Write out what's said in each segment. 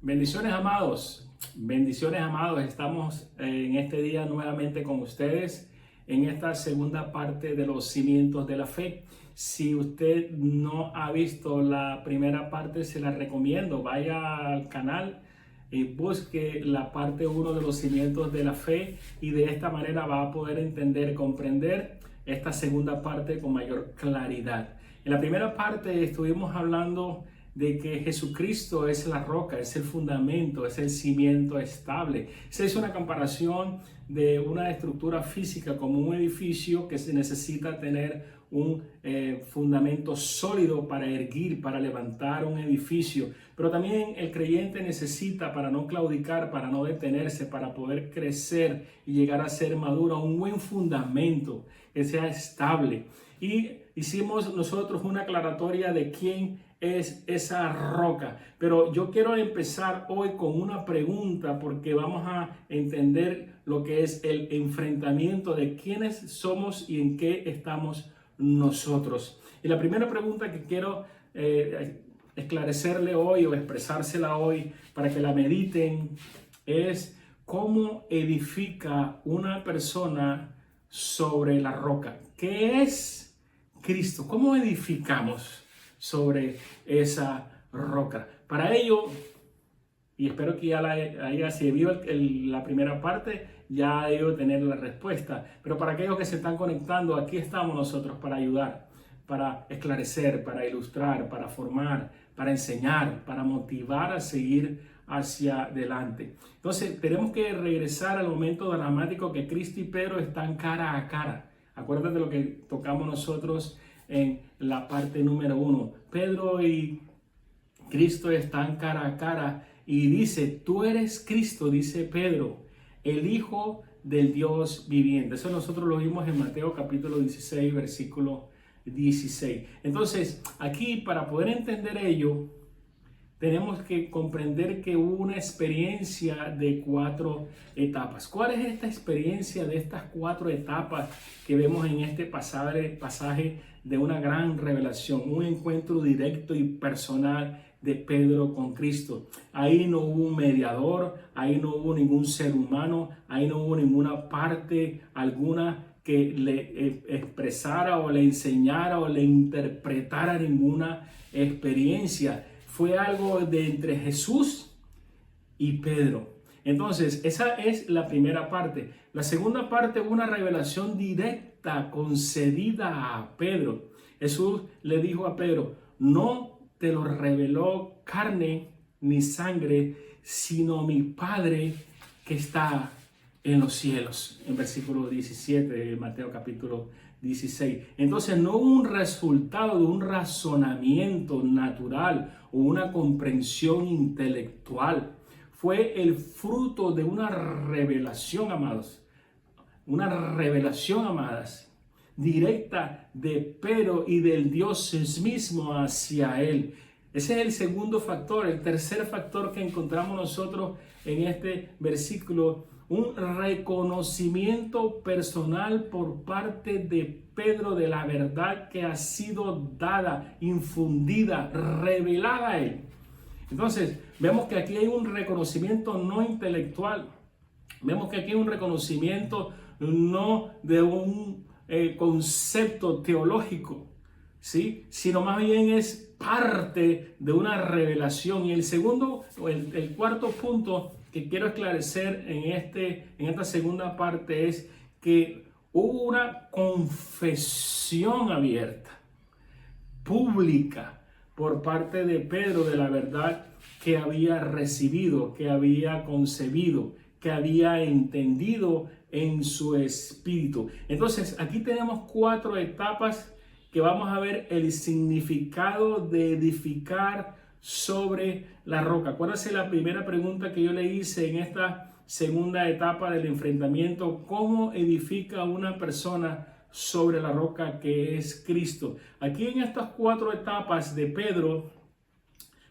Bendiciones amados, estamos en este día nuevamente con ustedes en esta segunda parte de los cimientos de la fe. Si usted no ha visto la primera parte, se la recomiendo, vaya al canal y busque la parte 1 de los cimientos de la fe y de esta manera va a poder entender, comprender esta segunda parte con mayor claridad. En la primera parte estuvimos hablando de que Jesucristo es la roca, es el fundamento, es el cimiento estable. Esa es una comparación de una estructura física como un edificio que se necesita tener un fundamento sólido para erguir, para levantar un edificio. Pero también el creyente necesita, para no claudicar, para no detenerse, para poder crecer y llegar a ser maduro, un buen fundamento que sea estable. Y hicimos nosotros una aclaratoria de quién es esa roca, pero yo quiero empezar hoy con una pregunta porque vamos a entender lo que es el enfrentamiento de quiénes somos y en qué estamos nosotros. Y la primera pregunta que quiero esclarecerle hoy o expresársela hoy para que la mediten es: ¿cómo edifica una persona sobre la roca? ¿Qué es Cristo? ¿Cómo edificamos sobre esa roca? Para ello, y espero que ya si vio la primera parte, ya ha ido a tener la respuesta, pero para aquellos que se están conectando, aquí estamos nosotros para ayudar, para esclarecer, para ilustrar, para formar, para enseñar, para motivar a seguir hacia adelante. Entonces tenemos que regresar al momento dramático que Cristo y Pedro están cara a cara. Acuérdate de lo que tocamos nosotros en la parte número 1. Pedro y Cristo están cara a cara y dice: tú eres Cristo, dice Pedro, el Hijo del Dios viviente. Eso nosotros lo vimos en Mateo capítulo 16, versículo 16. Entonces, aquí para poder entender ello, tenemos que comprender que hubo una experiencia de 4 etapas. ¿Cuál es esta experiencia de estas 4 etapas que vemos en este pasaje de una gran revelación? Un encuentro directo y personal de Pedro con Cristo. Ahí no hubo un mediador, ahí no hubo ningún ser humano, ahí no hubo ninguna parte alguna que le expresara o le enseñara o le interpretara ninguna experiencia. Fue algo de entre Jesús y Pedro. Entonces, esa es la primera parte. La segunda parte, una revelación directa concedida a Pedro. Jesús le dijo a Pedro: no te lo reveló carne ni sangre, sino mi Padre que está en los cielos. En versículo 17 de Mateo capítulo 16. Entonces no hubo un resultado de un razonamiento natural o una comprensión intelectual. Fue el fruto de una revelación, amados. Una revelación, amadas, directa de Pedro y del Dios mismo hacia él. Ese es el segundo factor. El tercer factor que encontramos nosotros en este versículo: un reconocimiento personal por parte de Pedro de la verdad que ha sido dada, infundida, revelada a él. Entonces, vemos que aquí hay un reconocimiento no intelectual. Vemos que aquí hay un reconocimiento no de un concepto teológico, ¿sí? Sino más bien es parte de una revelación. Y el segundo, el cuarto punto que quiero esclarecer en esta segunda parte es que hubo una confesión abierta, pública, por parte de Pedro de la verdad que había recibido, que había concebido, que había entendido en su espíritu. Entonces, aquí tenemos 4 etapas que vamos a ver el significado de edificar sobre la roca. Acuérdense la primera pregunta que yo le hice en esta segunda etapa del enfrentamiento: ¿cómo edifica una persona sobre la roca que es Cristo? Aquí en estas 4 etapas de Pedro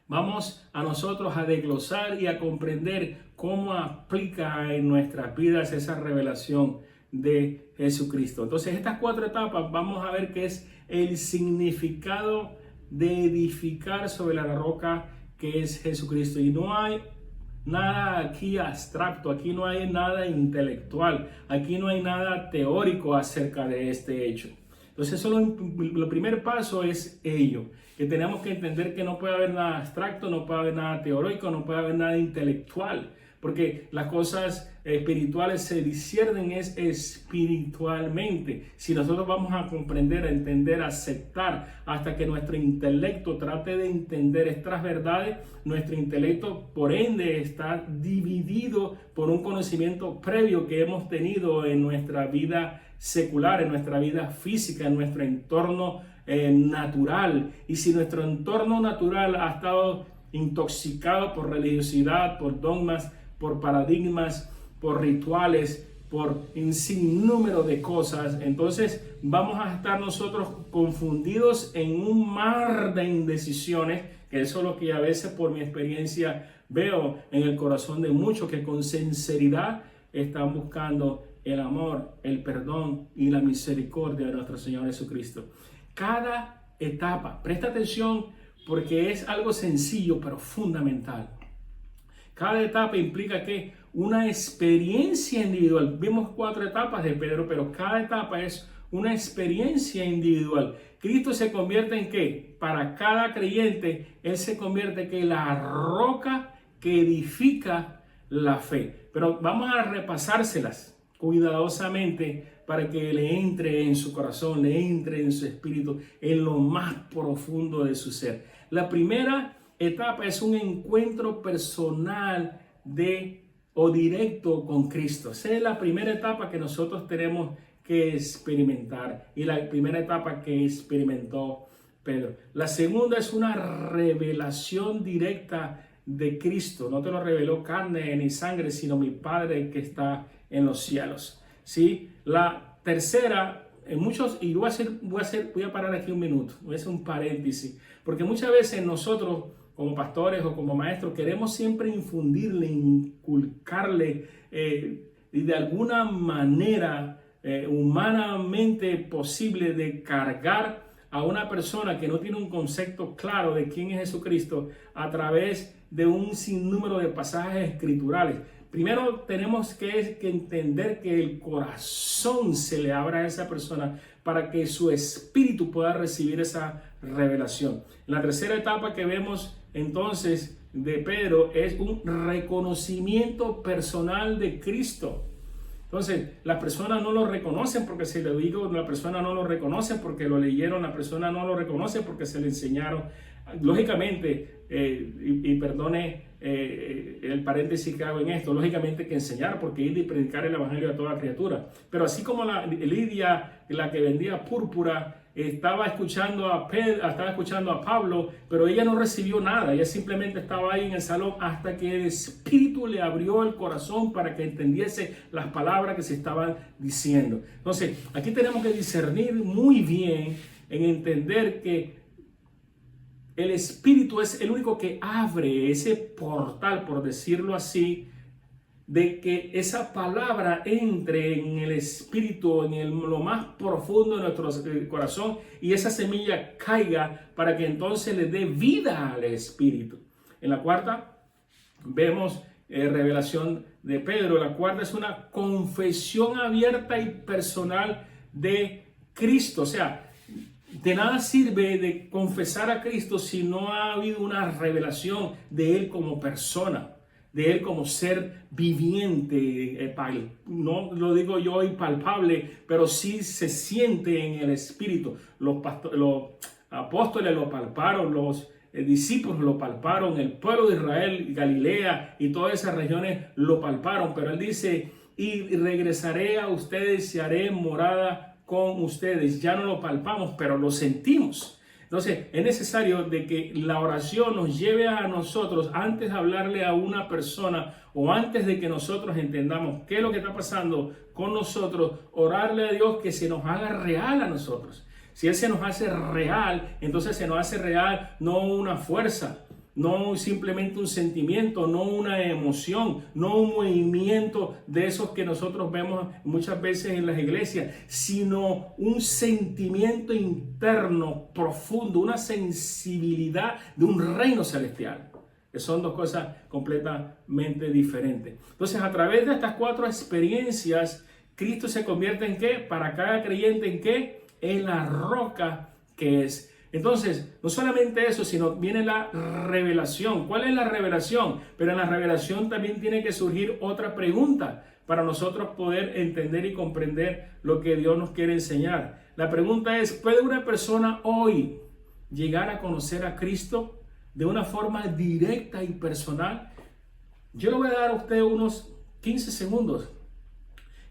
vamos a nosotros a desglosar y a comprender cómo aplica en nuestras vidas esa revelación de Jesucristo. Entonces, estas 4 etapas vamos a ver qué es el significado de edificar sobre la roca que es Jesucristo. Y no hay nada aquí abstracto, aquí no hay nada intelectual, aquí no hay nada teórico acerca de este hecho. Entonces, eso lo primer paso es ello, que tenemos que entender que no puede haber nada abstracto, no puede haber nada teórico, no puede haber nada intelectual, porque las cosas espirituales se disciernen espiritualmente. Si nosotros vamos a comprender, a entender, a aceptar, hasta que nuestro intelecto trate de entender estas verdades, nuestro intelecto por ende está dividido por un conocimiento previo que hemos tenido en nuestra vida secular, en nuestra vida física, en nuestro entorno natural. Y si nuestro entorno natural ha estado intoxicado por religiosidad, por dogmas, por paradigmas, por rituales, por un sinnúmero de cosas, entonces vamos a estar nosotros confundidos en un mar de indecisiones, que eso es lo que a veces por mi experiencia veo en el corazón de muchos que con sinceridad están buscando el amor, el perdón y la misericordia de nuestro Señor Jesucristo. Cada etapa, presta atención porque es algo sencillo pero fundamental. Cada etapa implica que una experiencia individual. Vimos 4 etapas de Pedro, pero cada etapa es una experiencia individual. Cristo se convierte en ¿qué? Para cada creyente, Él se convierte en la roca que edifica la fe. Pero vamos a repasárselas cuidadosamente para que le entre en su corazón, le entre en su espíritu, en lo más profundo de su ser. La primera etapa es un encuentro personal o directo con Cristo. Esa es la primera etapa que nosotros tenemos que experimentar y la primera etapa que experimentó Pedro. La segunda es una revelación directa de Cristo. No te lo reveló carne ni sangre, sino mi Padre que está en los cielos. ¿Sí? La tercera, en muchos, y voy a parar aquí un minuto, voy a hacer un paréntesis, porque muchas veces nosotros como pastores o como maestros queremos siempre infundirle, inculcarle y de alguna manera humanamente posible de cargar a una persona que no tiene un concepto claro de quién es Jesucristo a través de un sinnúmero de pasajes escriturales. Primero tenemos que entender que el corazón se le abra a esa persona para que su espíritu pueda recibir esa revelación. La tercera etapa que vemos entonces de Pedro es un reconocimiento personal de Cristo. Entonces, las personas no lo reconocen porque se lo digo, la persona no lo reconoce porque lo leyeron, la persona no lo reconoce porque se le enseñaron. Lógicamente, y perdone el paréntesis que hago en esto, lógicamente que enseñar porque ir y predicar el evangelio a toda criatura. Pero así como Lidia, la que vendía púrpura, estaba escuchando a Pablo, pero ella no recibió nada, ella simplemente estaba ahí en el salón hasta que el Espíritu le abrió el corazón para que entendiese las palabras que se estaban diciendo. Entonces, aquí tenemos que discernir muy bien en entender que el Espíritu es el único que abre ese portal, por decirlo así, de que esa palabra entre en el espíritu, lo más profundo de nuestro corazón y esa semilla caiga para que entonces le dé vida al espíritu. En la cuarta vemos revelación de Pedro. La cuarta es una confesión abierta y personal de Cristo. O sea, de nada sirve de confesar a Cristo si no ha habido una revelación de Él como persona, de Él como ser viviente, no lo digo yo impalpable, pero sí se siente en el espíritu. Los apóstoles lo palparon, los discípulos lo palparon, el pueblo de Israel, Galilea y todas esas regiones lo palparon, pero Él dice, y regresaré a ustedes y haré morada con ustedes. Ya no lo palpamos, pero lo sentimos. Entonces, es necesario de que la oración nos lleve a nosotros, antes de hablarle a una persona o antes de que nosotros entendamos qué es lo que está pasando con nosotros, orarle a Dios que se nos haga real a nosotros. Si Él se nos hace real, entonces se nos hace real no una fuerza, no simplemente un sentimiento, no una emoción, no un movimiento de esos que nosotros vemos muchas veces en las iglesias, sino un sentimiento interno profundo, una sensibilidad de un reino celestial. que son dos cosas completamente diferentes. Entonces, a través de estas 4 experiencias, Cristo se convierte en ¿qué? Para cada creyente, ¿en qué? En la roca que es. Entonces, no solamente eso, sino viene la revelación. ¿Cuál es la revelación? Pero en la revelación también tiene que surgir otra pregunta para nosotros poder entender y comprender lo que Dios nos quiere enseñar. La pregunta es, ¿puede una persona hoy llegar a conocer a Cristo de una forma directa y personal? Yo le voy a dar a usted unos 15 segundos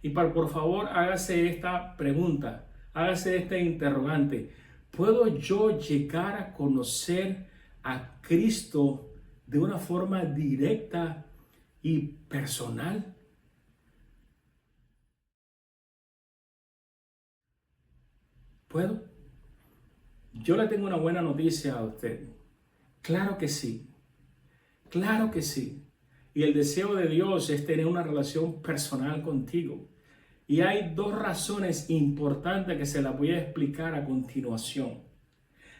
y por favor hágase esta pregunta, hágase este interrogante. ¿Puedo yo llegar a conocer a Cristo de una forma directa y personal? ¿Puedo? Yo le tengo una buena noticia a usted. Claro que sí. Claro que sí. Y el deseo de Dios es tener una relación personal contigo. Y hay 2 razones importantes que se las voy a explicar a continuación.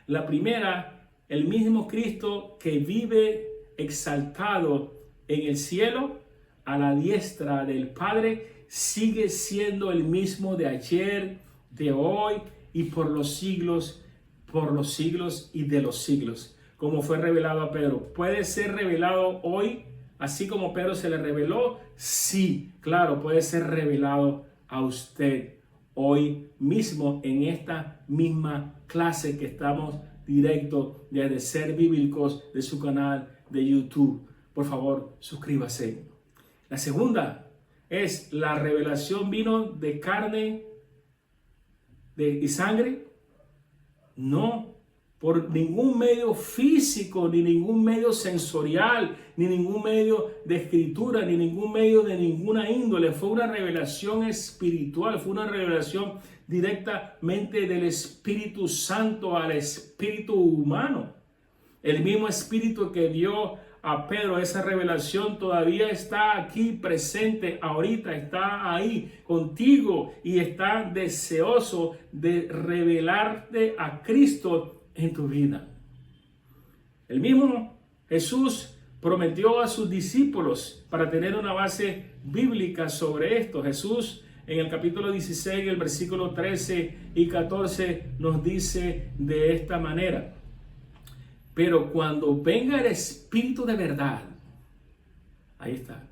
La primera, el mismo Cristo que vive exaltado en el cielo a la diestra del Padre sigue siendo el mismo de ayer, de hoy y por los siglos y de los siglos, como fue revelado a Pedro. ¿Puede ser revelado hoy, así como Pedro se le reveló? Sí, claro, puede ser revelado a usted hoy mismo en esta misma clase que estamos directo desde Ser Bíblicos de su canal de YouTube. Por favor, suscríbase. La segunda es la revelación vino de carne y sangre. No, por ningún medio físico, ni ningún medio sensorial, ni ningún medio de escritura, ni ningún medio de ninguna índole. Fue una revelación espiritual, fue una revelación directamente del Espíritu Santo al espíritu humano. El mismo espíritu que dio a Pedro esa revelación todavía está aquí presente ahorita, está ahí contigo y está deseoso de revelarte a Cristo en tu vida. El mismo Jesús prometió a sus discípulos para tener una base bíblica sobre esto. Jesús en el capítulo 16, el versículo 13 y 14 nos dice de esta manera: pero cuando venga el Espíritu de verdad, ahí está,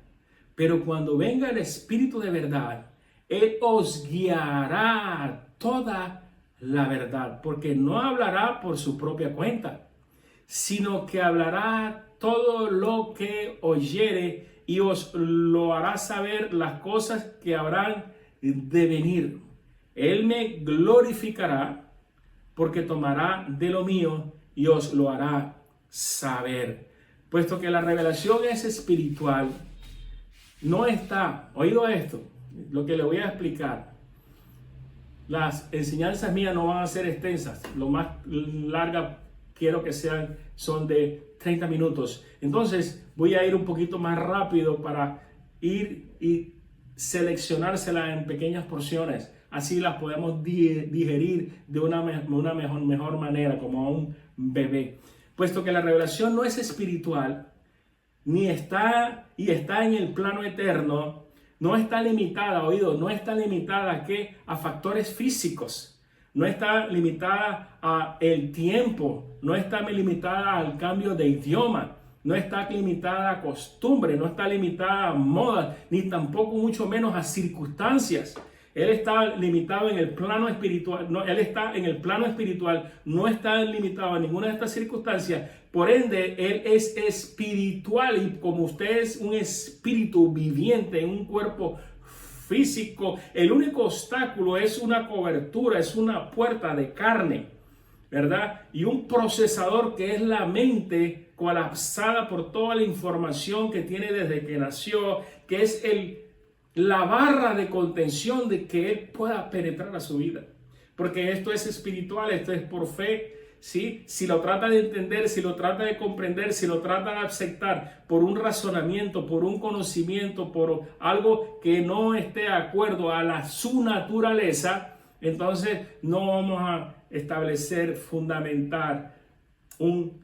pero cuando venga el Espíritu de verdad, Él os guiará a toda la verdad, porque no hablará por su propia cuenta, sino que hablará todo lo que oyere y os lo hará saber las cosas que habrán de venir. Él me glorificará porque tomará de lo mío y os lo hará saber. Puesto que la revelación es espiritual, no está, oído esto, lo que le voy a explicar. Las enseñanzas mías no van a ser extensas, lo más larga quiero que son de 30 minutos. Entonces voy a ir un poquito más rápido para ir y seleccionársela en pequeñas porciones. Así las podemos digerir de una mejor manera, como a un bebé. Puesto que la revelación no es espiritual, ni está en el plano eterno, no está limitada, no está limitada ¿a qué? A factores físicos, no está limitada a el tiempo, no está limitada al cambio de idioma, no está limitada a costumbre, no está limitada a moda, ni tampoco mucho menos a circunstancias. Él está limitado en el plano espiritual, él está en el plano espiritual, no está limitado a ninguna de estas circunstancias. Por ende, Él es espiritual y como usted es un espíritu viviente en un cuerpo físico, el único obstáculo es una cobertura, es una puerta de carne, ¿verdad? Y un procesador que es la mente colapsada por toda la información que tiene desde que nació, que es la barra de contención de que Él pueda penetrar a su vida. Porque esto es espiritual, esto es por fe, ¿sí? Si lo trata de entender, si lo trata de comprender, si lo trata de aceptar por un razonamiento, por un conocimiento, por algo que no esté de acuerdo a su naturaleza, entonces no vamos a establecer, fundamentar un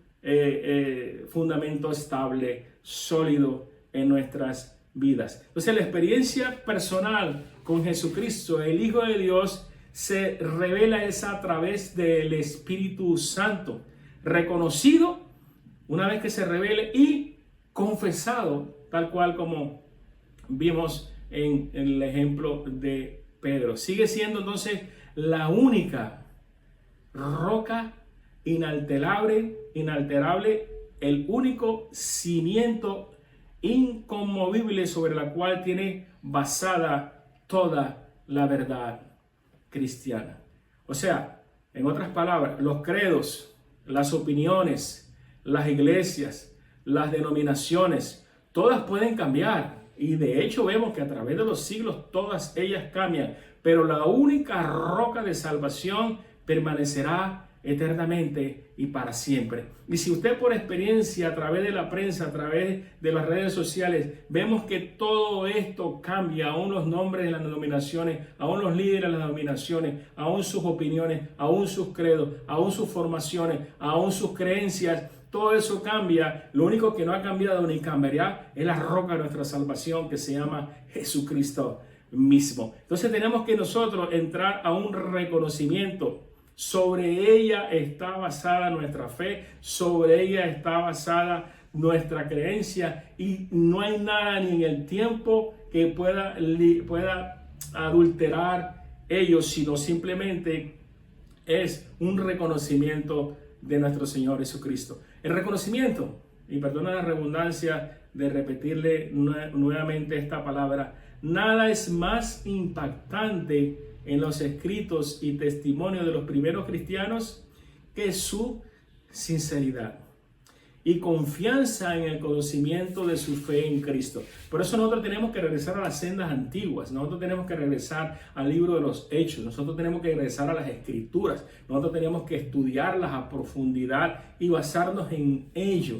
fundamento estable, sólido en nuestras vidas. Entonces la experiencia personal con Jesucristo, el Hijo de Dios, se revela a través del Espíritu Santo, reconocido una vez que se revele y confesado, tal cual como vimos en el ejemplo de Pedro. Sigue siendo entonces la única roca inalterable, el único cimiento inconmovible sobre la cual tiene basada toda la verdad cristiana. O sea, en otras palabras, los credos, las opiniones, las iglesias, las denominaciones, todas pueden cambiar. Y de hecho vemos que a través de los siglos todas ellas cambian. Pero la única roca de salvación permanecerá eternamente y para siempre. Y si usted por experiencia, a través de la prensa, a través de las redes sociales, vemos que todo esto cambia, aún los nombres de las denominaciones, aún los líderes de las denominaciones, aún sus opiniones, aún sus credos, aún sus formaciones, aún sus creencias, todo eso cambia. Lo único que no ha cambiado ni cambiará es la roca de nuestra salvación, que se llama Jesucristo mismo. Entonces tenemos que nosotros entrar a un reconocimiento. Sobre ella está basada nuestra fe, sobre ella está basada nuestra creencia, y no hay nada ni en el tiempo que pueda adulterar ello, sino simplemente es un reconocimiento de nuestro Señor Jesucristo. El reconocimiento, y perdona la redundancia de repetirle nuevamente esta palabra, nada es más impactante en los escritos y testimonios de los primeros cristianos que su sinceridad y confianza en el conocimiento de su fe en Cristo. Por eso nosotros tenemos que regresar a las sendas antiguas, nosotros tenemos que regresar al libro de los Hechos, nosotros tenemos que regresar a las Escrituras, nosotros tenemos que estudiarlas a profundidad y basarnos en ello.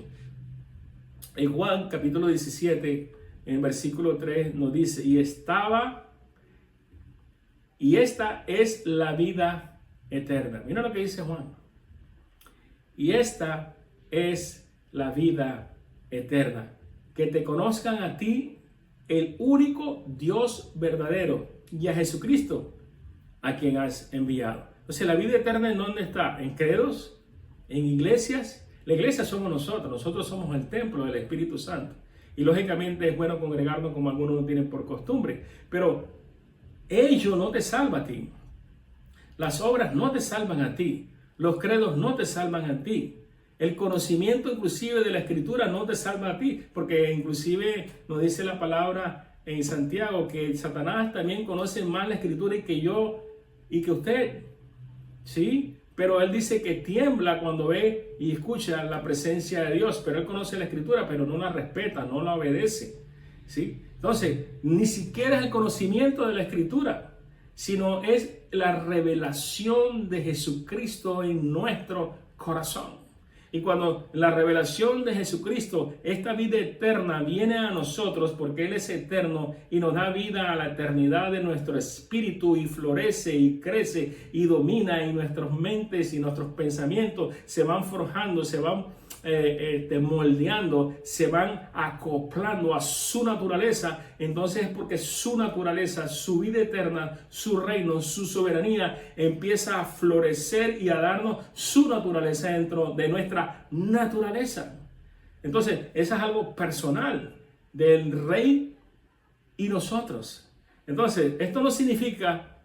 En Juan capítulo 17, en versículo 3 nos dice, y esta es la vida eterna. Mira lo que dice Juan. Y esta es la vida eterna, que te conozcan a ti, el único Dios verdadero, y a Jesucristo, a quien has enviado. Entonces, la vida eterna, ¿en dónde está? ¿En credos? ¿En iglesias? La iglesia somos nosotros somos el templo del Espíritu Santo. Y lógicamente es bueno congregarnos como algunos lo tienen por costumbre, pero ello no te salva a ti. Las obras no te salvan a ti. Los credos no te salvan a ti. El conocimiento inclusive de la Escritura no te salva a ti, porque inclusive nos dice la palabra en Santiago que Satanás también conoce más la Escritura que yo y que usted, ¿sí? Pero él dice que tiembla cuando ve y escucha la presencia de Dios, pero él conoce la Escritura, pero no la respeta, no la obedece, ¿sí? Entonces, ni siquiera es el conocimiento de la Escritura, sino es la revelación de Jesucristo en nuestro corazón. Y cuando la revelación de Jesucristo, esta vida eterna, viene a nosotros, porque Él es eterno y nos da vida a la eternidad de nuestro espíritu, y florece y crece y domina, y nuestras mentes y nuestros pensamientos se van forjando, se van moldeando, se van acoplando a su naturaleza. Entonces es porque su naturaleza, su vida eterna, su reino, su soberanía empieza a florecer y a darnos su naturaleza dentro de nuestra naturaleza. Entonces eso es algo personal del Rey y nosotros. Entonces esto no significa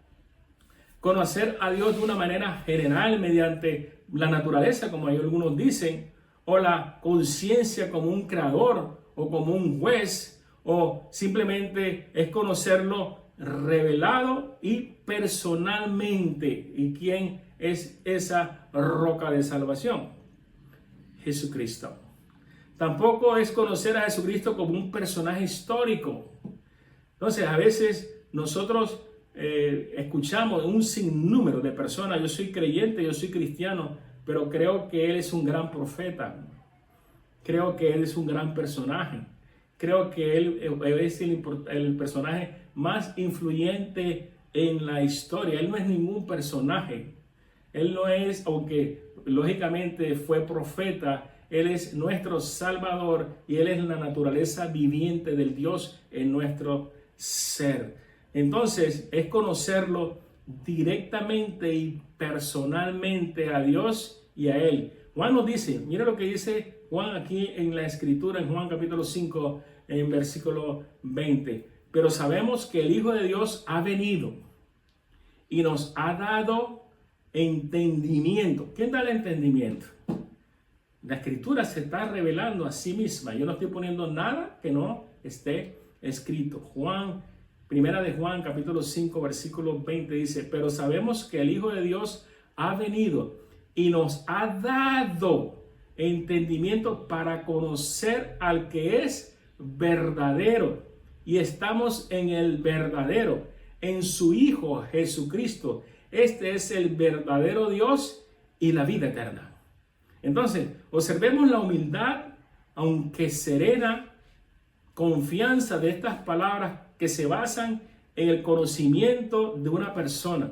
conocer a Dios de una manera general mediante la naturaleza, como algunos dicen, o la conciencia como un creador o como un juez, o simplemente es conocerlo revelado y personalmente. ¿Y quién es esa roca de salvación? Jesucristo. Tampoco es conocer a Jesucristo como un personaje histórico. Entonces, a veces nosotros escuchamos un sinnúmero de personas. Yo soy creyente, yo soy cristiano, pero creo que Él es un gran profeta. Creo que Él es un gran personaje. Creo que Él es el personaje más influyente en la historia. Él no es ningún personaje. Él no es, aunque lógicamente fue profeta, Él es nuestro Salvador y Él es la naturaleza viviente del Dios en nuestro ser. Entonces, es conocerlo directamente y personalmente a Dios y a Él. Juan nos dice, mira lo que dice Juan aquí en la Escritura, en Juan capítulo 5, en versículo 20. Pero sabemos que el Hijo de Dios ha venido y nos ha dado entendimiento. ¿Quién da el entendimiento? La Escritura se está revelando a sí misma. Yo no estoy poniendo nada que no esté escrito. Primera de Juan, capítulo 5, versículo 20 dice, pero sabemos que el Hijo de Dios ha venido y nos ha dado entendimiento para conocer al que es verdadero. Y estamos en el verdadero, en su Hijo Jesucristo. Este es el verdadero Dios y la vida eterna. Entonces, observemos la humildad, aunque serena, confianza de estas palabras que se basan en el conocimiento de una persona.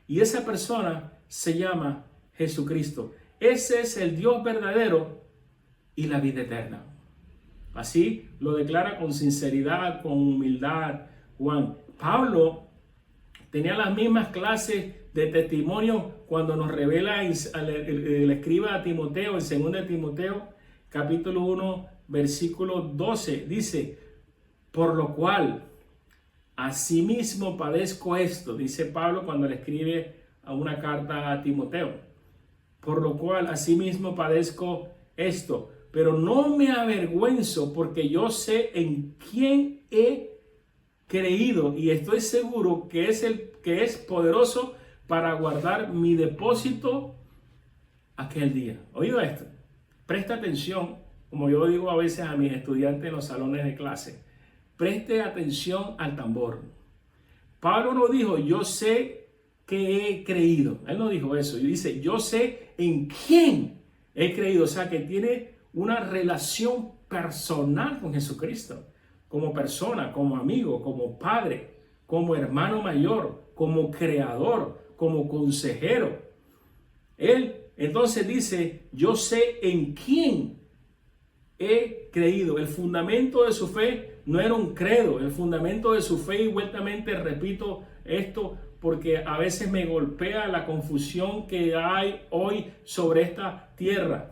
Y esa persona se llama Jesucristo. Ese es el Dios verdadero y la vida eterna. Así lo declara con sinceridad, con humildad Juan. Pablo tenía las mismas clases de testimonio cuando nos revela, le escribe a Timoteo, en 2 de Timoteo, capítulo 1, versículo 12. Dice, por lo cual, asimismo padezco esto, dice Pablo cuando le escribe a una carta a Timoteo. Por lo cual, asimismo padezco esto, pero no me avergüenzo porque yo sé en quién he creído y estoy seguro que es el que es poderoso para guardar mi depósito aquel día. Oído esto, presta atención, como yo digo a veces a mis estudiantes en los salones de clase, preste atención al tambor. Pablo no dijo, yo sé que he creído. Él no dijo eso. Y dice, yo sé en quién he creído. O sea, que tiene una relación personal con Jesucristo. Como persona, como amigo, como padre, como hermano mayor, como creador, como consejero. Él entonces dice, yo sé en quién he creído. El fundamento de su fe no era un credo. El fundamento de su fe, y vueltamente repito esto porque a veces me golpea la confusión que hay hoy sobre esta tierra.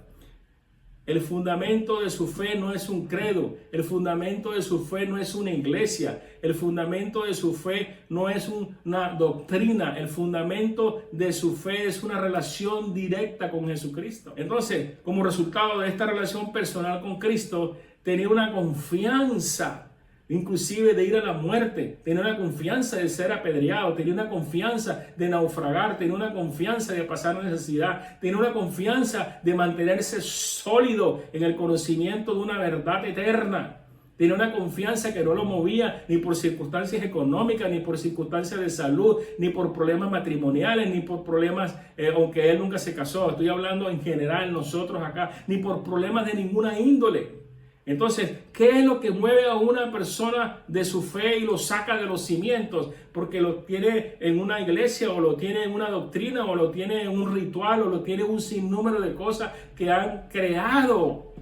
El fundamento de su fe no es un credo. El fundamento de su fe no es una iglesia. El fundamento de su fe no es una doctrina. El fundamento de su fe es una relación directa con Jesucristo. Entonces, como resultado de esta relación personal con Cristo, tenía una confianza, inclusive de ir a la muerte, tenía una confianza de ser apedreado, tenía una confianza de naufragar, tenía una confianza de pasar necesidad, tenía una confianza de mantenerse sólido en el conocimiento de una verdad eterna. Tenía una confianza que no lo movía ni por circunstancias económicas, ni por circunstancias de salud, ni por problemas matrimoniales, ni por problemas, aunque él nunca se casó, estoy hablando en general nosotros acá, ni por problemas de ninguna índole. Entonces, ¿qué es lo que mueve a una persona de su fe y lo saca de los cimientos? Porque lo tiene en una iglesia, o lo tiene en una doctrina, o lo tiene en un ritual, o lo tiene en un sinnúmero de cosas que han creado.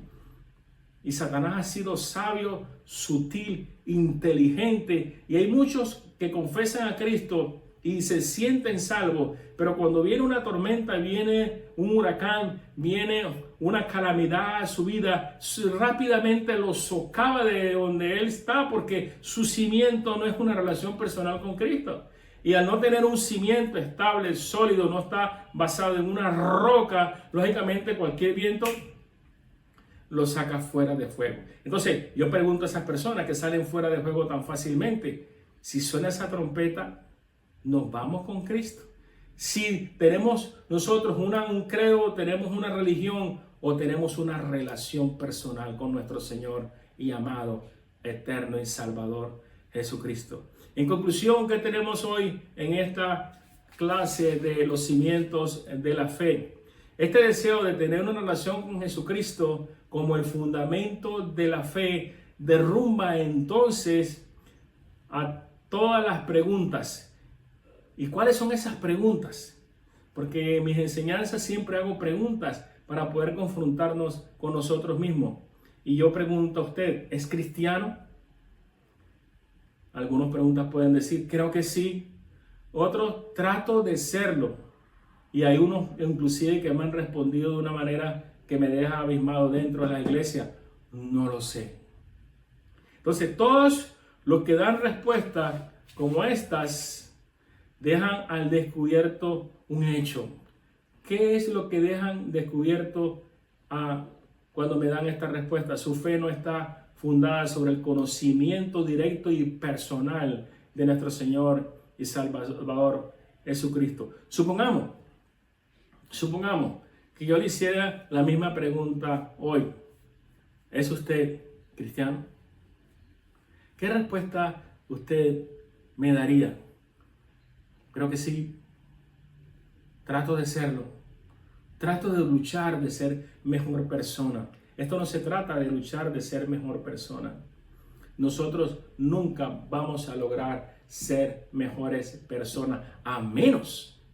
Y Satanás ha sido sabio, sutil, inteligente. Y hay muchos que confesan a Cristo y se sienten salvos, pero cuando viene una tormenta, viene un huracán, viene una calamidad a su vida, rápidamente lo socava de donde él está, porque su cimiento no es una relación personal con Cristo. Y al no tener un cimiento estable, sólido, no está basado en una roca, lógicamente cualquier viento lo saca fuera de fuego. Entonces yo pregunto a esas personas que salen fuera de fuego tan fácilmente, si suena esa trompeta, nos vamos con Cristo. Si tenemos nosotros un credo, tenemos una religión, o tenemos una relación personal con nuestro Señor y amado, eterno y Salvador Jesucristo. En conclusión, ¿qué tenemos hoy en esta clase de los cimientos de la fe? Este deseo de tener una relación con Jesucristo como el fundamento de la fe derrumba entonces a todas las preguntas. ¿Y cuáles son esas preguntas? Porque en mis enseñanzas siempre hago preguntas para poder confrontarnos con nosotros mismos. Y yo pregunto a usted, ¿es cristiano? Algunas preguntas pueden decir, creo que sí. Otros, trato de serlo. Y hay unos inclusive que me han respondido de una manera que me deja abismado dentro de la iglesia. No lo sé. Entonces, todos los que dan respuestas como estas dejan al descubierto un hecho. ¿Qué es lo que dejan descubierto cuando me dan esta respuesta? Su fe no está fundada sobre el conocimiento directo y personal de nuestro Señor y Salvador Jesucristo. Supongamos que yo le hiciera la misma pregunta hoy. ¿Es usted cristiano? ¿Qué respuesta usted me daría? Creo que sí. Trato de serlo. Trato de luchar de ser mejor persona. Esto no se trata de luchar de ser mejor persona. Nosotros nunca vamos a lograr ser mejores personas a menos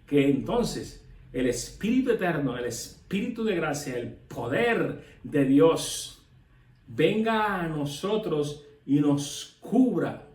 que entonces el Espíritu Eterno, el Espíritu de gracia, el poder de Dios venga a nosotros y nos cubra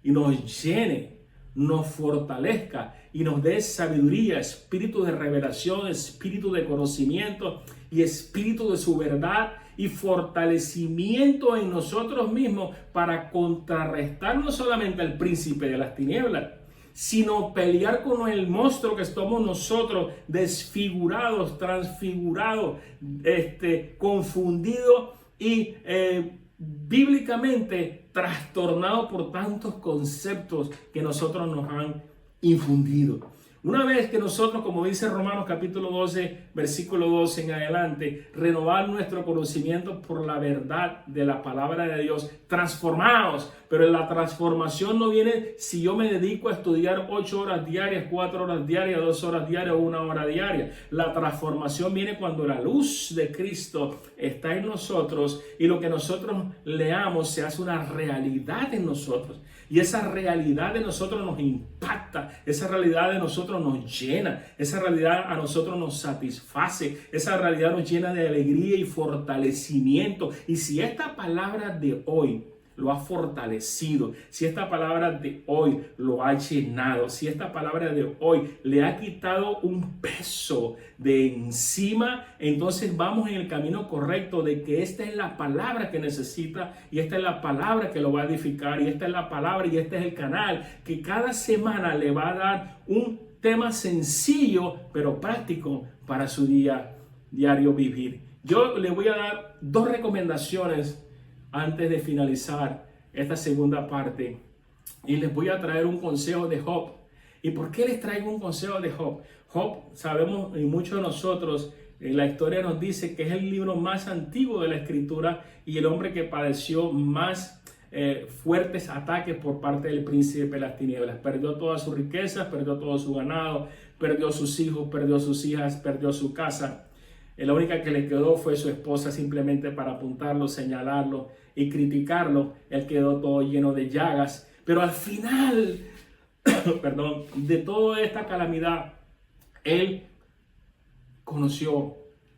y nos llene, nos fortalezca y nos dé sabiduría, espíritu de revelación, espíritu de conocimiento y espíritu de su verdad y fortalecimiento en nosotros mismos para contrarrestar no solamente al príncipe de las tinieblas, sino pelear con el monstruo que somos nosotros, desfigurados, transfigurados, confundidos y bíblicamente trastornado por tantos conceptos que nosotros nos han infundido. Una vez que nosotros, como dice Romanos capítulo 12, versículo 12 en adelante, renovar nuestro conocimiento por la verdad de la palabra de Dios, transformados, pero la transformación no viene si yo me dedico a estudiar 8 horas diarias, 4 horas diarias, 2 horas diarias o 1 hora diaria. La transformación viene cuando la luz de Cristo está en nosotros y lo que nosotros leamos se hace una realidad en nosotros. Y esa realidad de nosotros nos impacta, esa realidad de nosotros nos llena, esa realidad a nosotros nos satisface, esa realidad nos llena de alegría y fortalecimiento. Y si esta palabra de hoy lo ha fortalecido, si esta palabra de hoy lo ha llenado, si esta palabra de hoy le ha quitado un peso de encima, entonces vamos en el camino correcto de que esta es la palabra que necesita y esta es la palabra que lo va a edificar y esta es la palabra y este es el canal que cada semana le va a dar un tema sencillo pero práctico para su diario vivir. Yo le voy a dar 2 recomendaciones antes de finalizar esta segunda parte y les voy a traer un consejo de Job. ¿Y por qué les traigo un consejo de Job? Job, sabemos, y muchos de nosotros, la historia nos dice que es el libro más antiguo de la escritura y el hombre que padeció más fuertes ataques por parte del príncipe de las tinieblas. Perdió todas sus riquezas, perdió todo su ganado, perdió sus hijos, perdió sus hijas, perdió su casa. La única que le quedó fue su esposa, simplemente para apuntarlo, señalarlo y criticarlo. Él quedó todo lleno de llagas. Pero al final, perdón, de toda esta calamidad, él conoció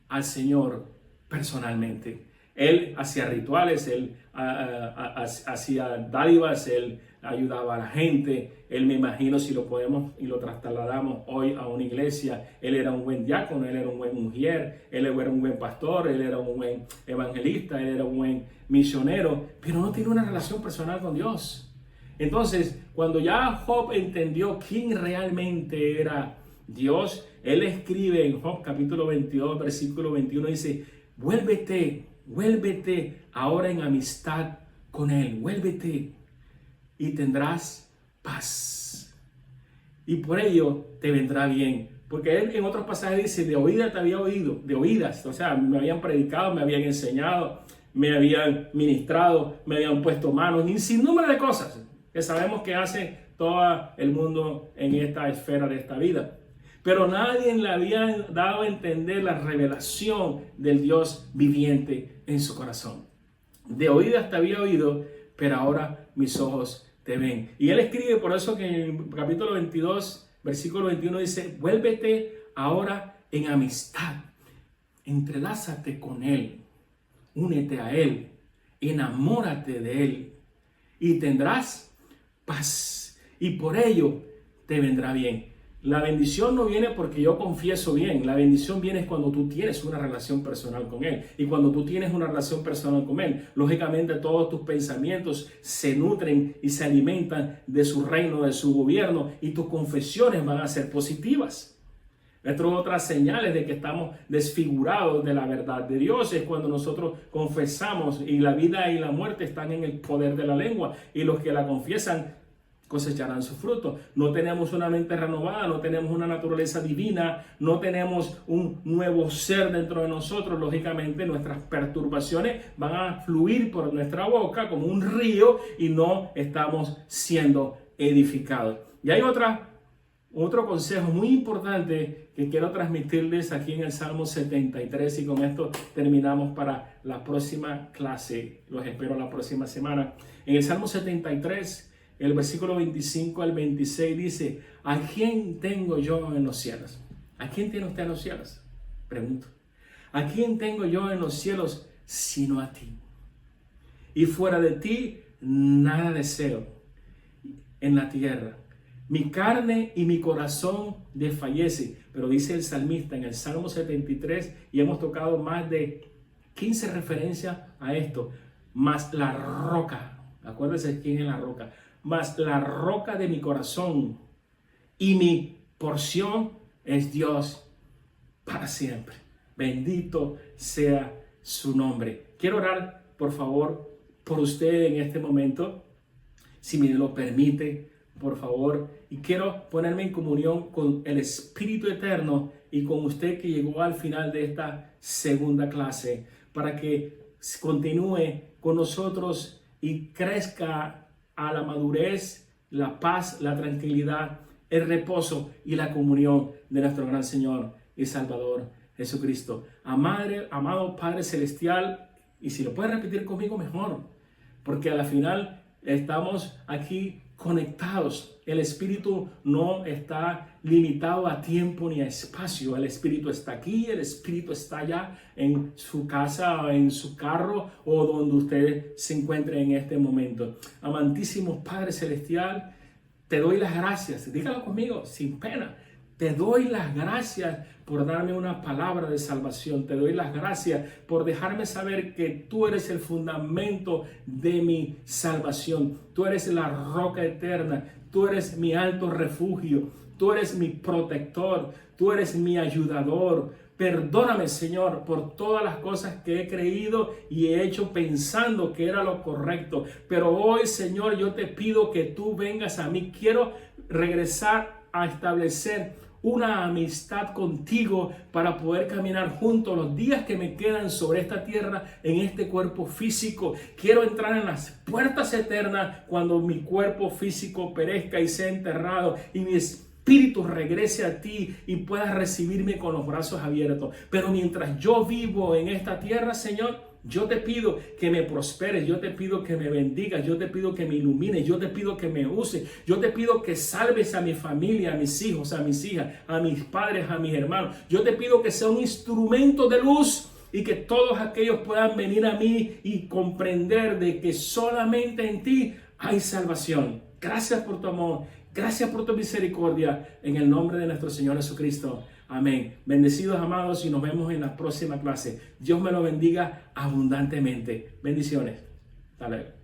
al Señor personalmente. Él hacía rituales, él hacía dádivas, él ayudaba a la gente. Él, me imagino, si lo podemos y lo trasladamos hoy a una iglesia, él era un buen diácono, él era un buen mujer, él era un buen pastor, él era un buen evangelista, él era un buen misionero, pero no tiene una relación personal con Dios. Entonces, cuando ya Job entendió quién realmente era Dios, él escribe en Job capítulo 22, versículo 21, dice: vuélvete ahora en amistad con él, vuélvete y tendrás paz. Y por ello te vendrá bien. Porque él en otros pasajes dice: de oídas te había oído, de oídas. O sea, me habían predicado, me habían enseñado, me habían ministrado, me habían puesto manos, y sin número de cosas que sabemos que hace todo el mundo en esta esfera de esta vida. Pero nadie le había dado a entender la revelación del Dios viviente en su corazón. De oídas te había oído, pero ahora mis ojos te ven. Y él escribe, por eso que en el capítulo 22, versículo 21 dice: vuélvete ahora en amistad. Entrelázate con Él, únete a Él, enamórate de Él y tendrás paz y por ello te vendrá bien. La bendición no viene porque yo confieso bien, la bendición viene cuando tú tienes una relación personal con Él. Y cuando tú tienes una relación personal con Él, lógicamente todos tus pensamientos se nutren y se alimentan de su reino, de su gobierno, y tus confesiones van a ser positivas. Otras señales de que estamos desfigurados de la verdad de Dios es cuando nosotros confesamos, y la vida y la muerte están en el poder de la lengua, y los que la confiesan cosecharán su fruto. No tenemos una mente renovada, no tenemos una naturaleza divina, no tenemos un nuevo ser dentro de nosotros. Lógicamente nuestras perturbaciones van a fluir por nuestra boca como un río y no estamos siendo edificados. Y hay otro consejo muy importante que quiero transmitirles aquí en el Salmo 73, y con esto terminamos para la próxima clase. Los espero la próxima semana. En el Salmo 73, el versículo 25 al 26 dice: ¿a quién tengo yo en los cielos? ¿A quién tiene usted en los cielos? Pregunto. ¿A quién tengo yo en los cielos sino a ti? Y fuera de ti nada deseo en la tierra. Mi carne y mi corazón desfallece. Pero dice el salmista en el Salmo 73, y hemos tocado más de 15 referencias a esto: mas la roca, acuérdense quién es la roca, mas la roca de mi corazón y mi porción es Dios para siempre. Bendito sea su nombre. Quiero orar, por favor, por usted en este momento, si me lo permite, por favor. Y quiero ponerme en comunión con el Espíritu Eterno y con usted que llegó al final de esta segunda clase, para que continúe con nosotros y crezca a la madurez, la paz, la tranquilidad, el reposo y la comunión de nuestro gran Señor y Salvador Jesucristo. Amado Padre Celestial, y si lo puedes repetir conmigo mejor, porque a la final estamos aquí conectados. El Espíritu no está limitado a tiempo ni a espacio. El Espíritu está aquí, el Espíritu está allá en su casa, o en su carro, o donde usted se encuentre en este momento. Amantísimo Padre Celestial, te doy las gracias. Dígalo conmigo, sin pena. Te doy las gracias por darme una palabra de salvación. Te doy las gracias por dejarme saber que tú eres el fundamento de mi salvación. Tú eres la roca eterna. Tú eres mi alto refugio. Tú eres mi protector. Tú eres mi ayudador. Perdóname, Señor, por todas las cosas que he creído y he hecho pensando que era lo correcto. Pero hoy, Señor, yo te pido que tú vengas a mí. Quiero regresar a establecer una amistad contigo para poder caminar juntos los días que me quedan sobre esta tierra, en este cuerpo físico. Quiero entrar en las puertas eternas cuando mi cuerpo físico perezca y sea enterrado y mi espíritu regrese a ti y puedas recibirme con los brazos abiertos. Pero mientras yo vivo en esta tierra, Señor, yo te pido que me prosperes, yo te pido que me bendigas, yo te pido que me ilumines, yo te pido que me uses, yo te pido que salves a mi familia, a mis hijos, a mis hijas, a mis padres, a mis hermanos. Yo te pido que sea un instrumento de luz y que todos aquellos puedan venir a mí y comprender de que solamente en ti hay salvación. Gracias por tu amor, gracias por tu misericordia, en el nombre de nuestro Señor Jesucristo. Amén. Bendecidos, amados, y nos vemos en la próxima clase. Dios me lo bendiga abundantemente. Bendiciones. Hasta luego.